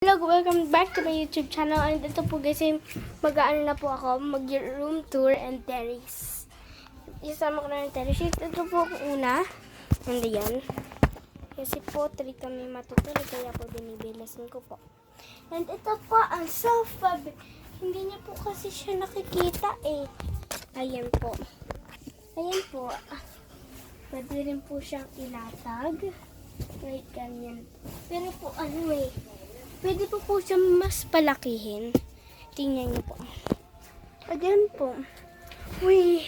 Hello, welcome back to my YouTube channel. And ito po guys, mag-ano na po ako, mag-room tour and terrace. Isama ko na yung terrace. Ito po ang una. And yan. Kasi po, tuloy kami matutulog. Kaya po binibilasin ko po. And ito po ang sofa. Hindi niya po kasi siya nakikita eh. Ayan po. Ayan po. Pwede rin po siyang ilatag. Right, ganyan. Pero po ano eh. Pwede po siya mas palakihin. Tingnan niyo po. Ayan po. Uy.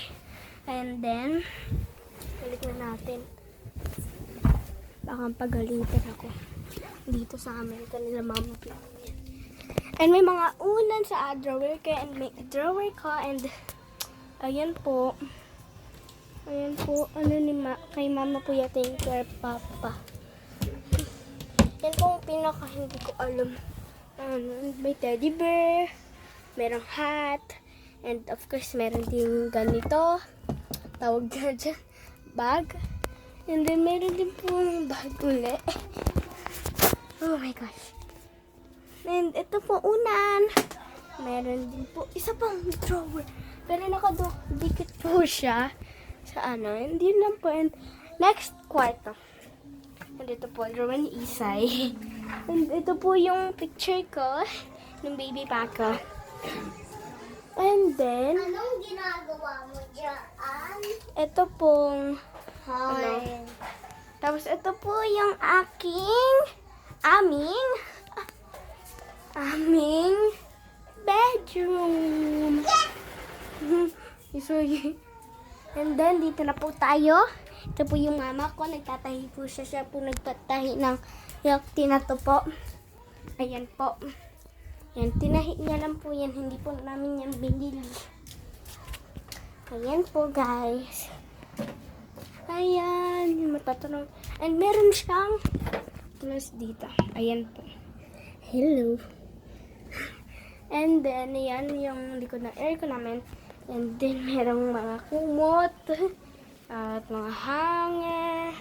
And then, balik na natin. Baka pagalitan ako. Dito sa amin. Kanila mama po. And may mga unan sa drawer ka. And may drawer ka. And, ayan po. Ayan po. Ano ni kay mama po yata yung care papa. Yan po ang pinaka hindi ko alam. May teddy bear, merong hat, and of course meron din ganito. Tawag na dyan, bag. And then meron din po ng bag ulit. Oh my gosh. And ito po unan. Meron din po isa pang drawer. Pero nakadikit po siya sa ano. Hindi lang po. And next kwarto. And ito po, drawing ni Isay. And ito po yung picture ko ng baby Paco. And then, Anong ginagawa mo dyan? ito pong, Hi. tapos ito po yung aming bedroom. Sorry. And then, dito na po tayo. Ito po yung mama ko. Nagtatahi po siya. Siya po nagtatahi ng yung tinato po. Ayan po. Yan. Tinahi niya lang po yan. Hindi po namin yan binili. Ayan po guys. Ayan. Yung matatanong. And meron siyang plus dito. Ayan po. Hello. And then, ayan yung likod ng aircon namin. And then, merong mga kumot. At mga hanger,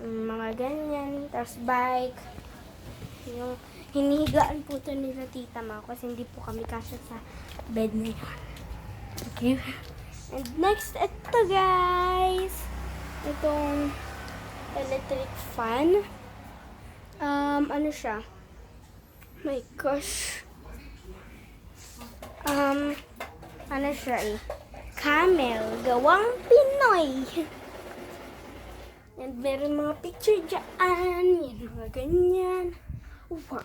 mga ganyan, tapos bike. Yung hinihigaan po ito nila tita ma kasi hindi po kami kasya sa bed na yun. Okay. And next, ito guys. Itong electric fan. Ano siya? My gosh. Ano siya eh? Camel, gawang Pinoy. And meron mga picture dyan. Yan, mga ganyan. Wow.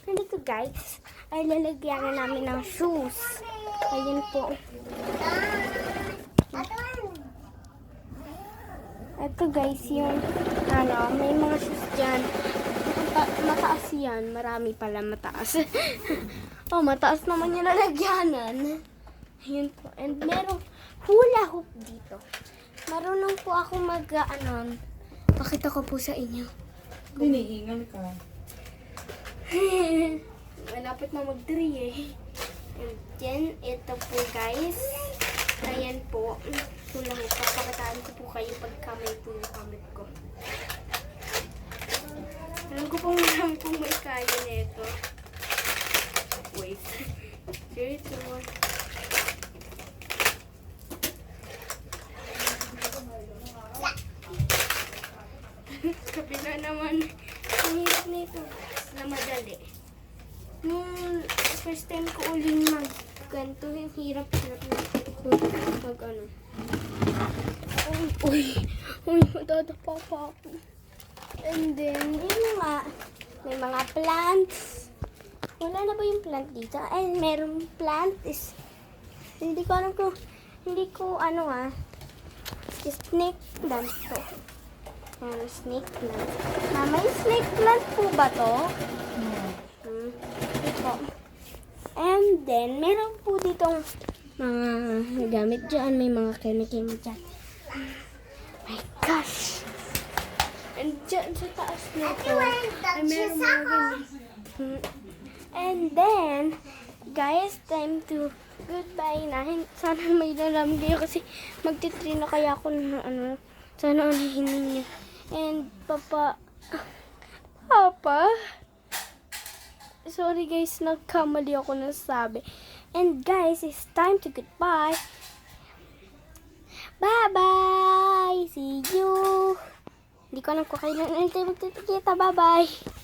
And ito guys, ay lalagyan na namin ng shoes. Ayan po. Ito guys, yung may mga shoes dyan. Mataas yan. Marami pala mataas. Oh, mataas naman yung lalagyanan. Ayan po. And merong hula hoop dito. Marunong po ako pakita ko po sa inyo. Binihingal ka. Malapit na mag-3 eh. And then, ito po guys. Ayan po. Hula hoop. Papakataan ko po kayo pagkamay po yung kamit ko. Alam ko pong marami pong may kaya nito. Wait. Dito. Kabila naman, ang hirap nito na madali. Nung first time ko uling ganito, yung hirap na mag ano. Uy, matadapa pa ako. And then, yun nga, may mga plants. Wala na ba yung plant dito? And merong plant is, hindi ko snake plant to. Snake plant. May snake plant po ba to? Ito. And then, meron po ditong mga gamit dyan. May mga chemical dyan. My gosh! And dyan sa taas nito, ay meron mga ganyan. And then, guys, time to goodbye na. Sana may lalam kayo kasi magtitrain na kaya ako ng sana ulihin ninyo. And Papa, sorry guys, nagkamali ako ng sabi. And guys, it's time to goodbye. Bye-bye! See you! Hindi ko alam kung kailan natin magkikita. Bye-bye!